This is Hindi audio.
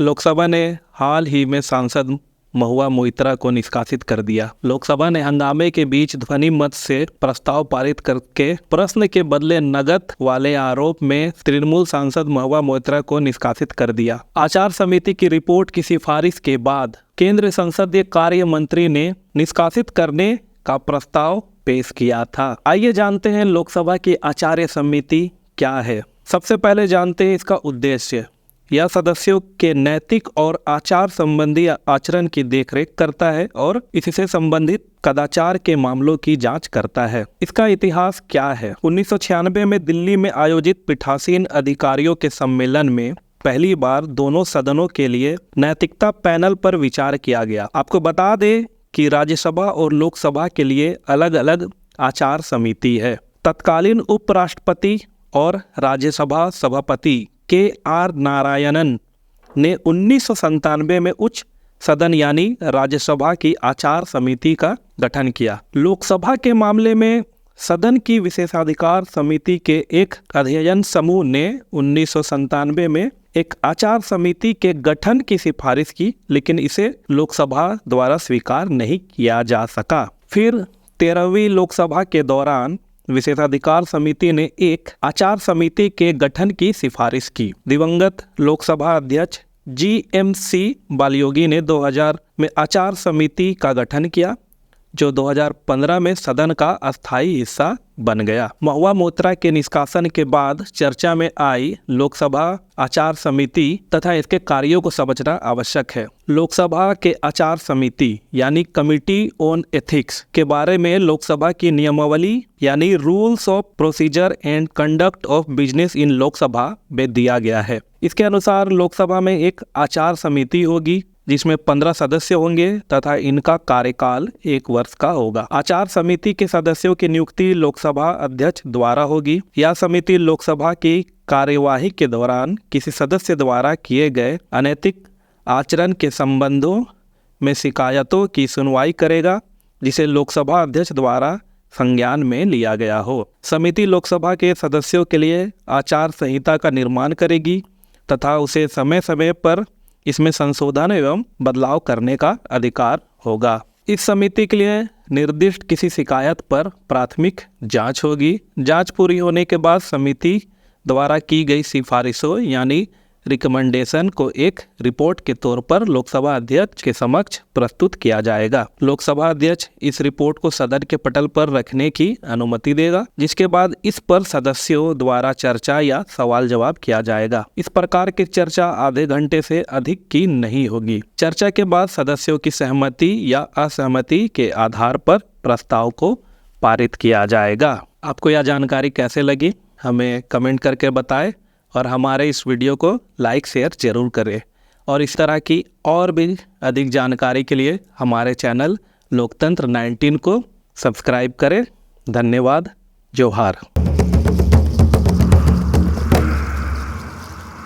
लोकसभा ने हाल ही में सांसद महुआ मोइत्रा को निष्कासित कर दिया। लोकसभा ने हंगामे के बीच ध्वनि मत से प्रस्ताव पारित करके प्रश्न के बदले नकद वाले आरोप में तृणमूल सांसद महुआ मोइत्रा को निष्कासित कर दिया। आचार समिति की रिपोर्ट की सिफारिश के बाद केंद्रीय संसदीय कार्य मंत्री ने निष्कासित करने का प्रस्ताव पेश किया था। आइए जानते हैं लोकसभा की आचार्य समिति क्या है। सबसे पहले जानते हैं इसका उद्देश्य। यह सदस्यों के नैतिक और आचार संबंधी आचरण की देखरेख करता है और इससे संबंधित कदाचार के मामलों की जांच करता है। इसका इतिहास क्या है? 1996 में दिल्ली में आयोजित पीठासीन अधिकारियों के सम्मेलन में पहली बार दोनों सदनों के लिए नैतिकता पैनल पर विचार किया गया। आपको बता दें कि राज्यसभा और लोकसभा के लिए अलग अलग आचार समिति है। तत्कालीन उपराष्ट्रपति और राज्यसभा सभापति के.आर. नारायणन ने 1997 में उच्च सदन यानी राज्यसभा की आचार समिति का गठन किया। लोकसभा के मामले में सदन की विशेषाधिकार समिति के एक अध्ययन समूह ने 1997 में एक आचार समिति के गठन की सिफारिश की, लेकिन इसे लोकसभा द्वारा स्वीकार नहीं किया जा सका। फिर 13वीं लोकसभा के दौरान विशेषाधिकार समिति ने एक आचार समिति के गठन की सिफारिश की। दिवंगत लोकसभा अध्यक्ष जी.एम.सी. बालयोगी ने 2000 में आचार समिति का गठन किया, जो 2015 में सदन का अस्थायी हिस्सा बन गया। महुआ मोइत्रा के निष्कासन के बाद चर्चा में आई लोकसभा आचार समिति तथा इसके कार्यों को समझना आवश्यक है। लोकसभा के आचार समिति यानी कमिटी ऑन एथिक्स के बारे में लोकसभा की नियमावली यानी rules of procedure and conduct of business in Lok Sabha में दिया गया है। इसके अनुसार लोकसभा में एक आचार समिति होगी जिसमें 15 सदस्य होंगे तथा इनका कार्यकाल 1 वर्ष का होगा। आचार समिति के सदस्यों की नियुक्ति लोकसभा अध्यक्ष द्वारा होगी। यह समिति लोकसभा की कार्यवाही के दौरान किसी सदस्य द्वारा किए गए अनैतिक आचरण के संबंधों में शिकायतों की सुनवाई करेगा, जिसे लोकसभा अध्यक्ष द्वारा संज्ञान में लिया गया हो। समिति लोकसभा के सदस्यों के लिए आचार संहिता का निर्माण करेगी तथा उसे समय समय पर इसमें संशोधन एवं बदलाव करने का अधिकार होगा। इस समिति के लिए निर्दिष्ट किसी शिकायत पर प्राथमिक जांच होगी। जांच पूरी होने के बाद समिति द्वारा की गई सिफारिशों यानी रिकमेंडेशन को एक रिपोर्ट के तौर पर लोकसभा अध्यक्ष के समक्ष प्रस्तुत किया जाएगा। लोकसभा अध्यक्ष इस रिपोर्ट को सदन के पटल पर रखने की अनुमति देगा, जिसके बाद इस पर सदस्यों द्वारा चर्चा या सवाल जवाब किया जाएगा। इस प्रकार की चर्चा आधे घंटे से अधिक की नहीं होगी। चर्चा के बाद सदस्यों की सहमति या असहमति के आधार पर प्रस्ताव को पारित किया जाएगा। आपको यह जानकारी कैसे लगी हमें कमेंट करके बताएं और हमारे इस वीडियो को लाइक शेयर जरूर करें। और इस तरह की और भी अधिक जानकारी के लिए हमारे चैनल लोकतंत्र 19 को सब्सक्राइब करें। धन्यवाद। जोहार।